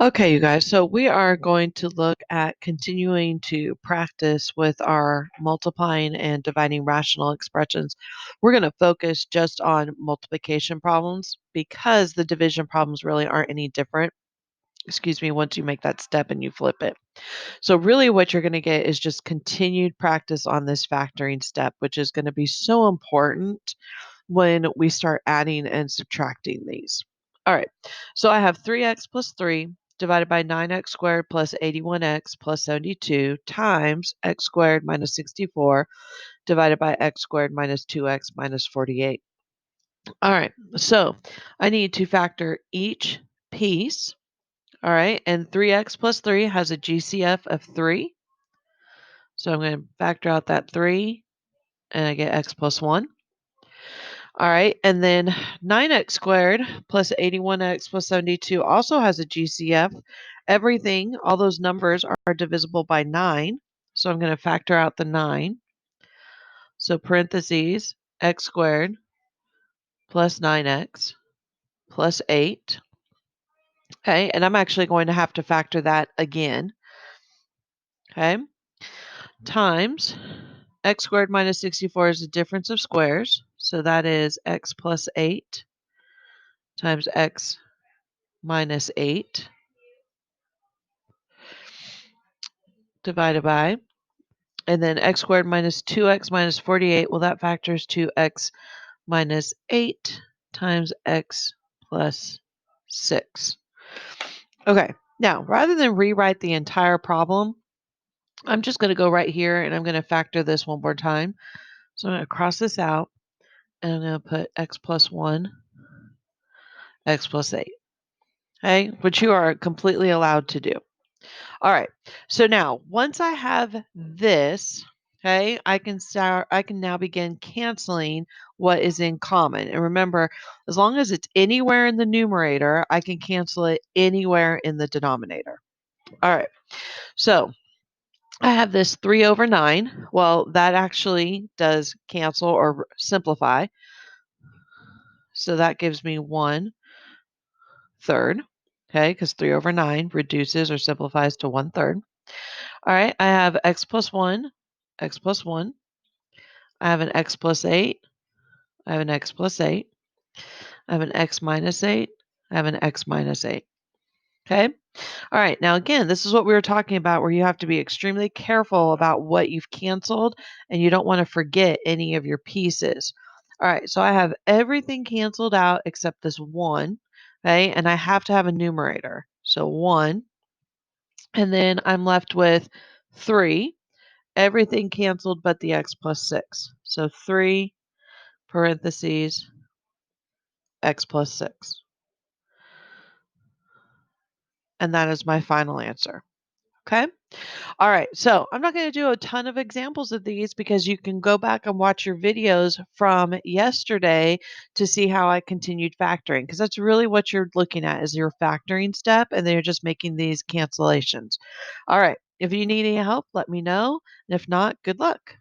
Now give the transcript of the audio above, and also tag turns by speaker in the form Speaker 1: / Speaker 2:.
Speaker 1: Okay, you guys, so we are going to look at continuing to practice with our multiplying and dividing rational expressions. We're going to focus just on multiplication problems because the division problems really aren't any different. Excuse me, once you make that step and you flip it. So, really, what you're going to get is just continued practice on this factoring step, which is going to be so important when we start adding and subtracting these. All right, so I have 3x plus 3 divided by 9x squared plus 81x plus 72 times x squared minus 64 divided by x squared minus 2x minus 48. All right, so I need to factor each piece. All right, and 3x plus 3 has a GCF of 3. So I'm going to factor out that 3 and I get x plus 1. All right, and then 9x squared plus 81x plus 72 also has a GCF. Everything, all those numbers are divisible by 9. So I'm going to factor out the 9. So parentheses, x squared plus 9x plus 8. Okay, and I'm actually going to have to factor that again. Okay, times x squared minus 64 is the difference of squares. So that is x plus 8 times x minus 8 divided by, and then x squared minus 2x minus 48, well, that factors to x minus 8 times x plus 6. Okay, now rather than rewrite the entire problem, I'm just going to go right here and I'm going to factor this one more time. So I'm going to cross this out and I'm going to put x plus 1, x plus 8. Okay, which you are completely allowed to do. All right. So now, once I have this, okay, I can now begin canceling what is in common. And remember, as long as it's anywhere in the numerator, I can cancel it anywhere in the denominator. All right. So I have this 3 over 9. Well, that actually does cancel or simplify. So that gives me 1/3. Okay, because 3 over 9 reduces or simplifies to 1/3. All right, I have x plus 1, x plus 1. I have an x plus 8. I have an x plus 8. I have an x minus 8. I have an x minus 8. Okay. All right. Now, again, this is what we were talking about where you have to be extremely careful about what you've canceled and you don't want to forget any of your pieces. All right. So I have everything canceled out except this 1. Okay. And I have to have a numerator. So 1. And then I'm left with 3. Everything canceled but the x plus 6. So 3 parentheses x plus 6. And that is my final answer. Okay. All right. So I'm not going to do a ton of examples of these because you can go back and watch your videos from yesterday to see how I continued factoring because that's really what you're looking at is your factoring step and then you're just making these cancellations. All right. If you need any help, let me know. And if not, good luck.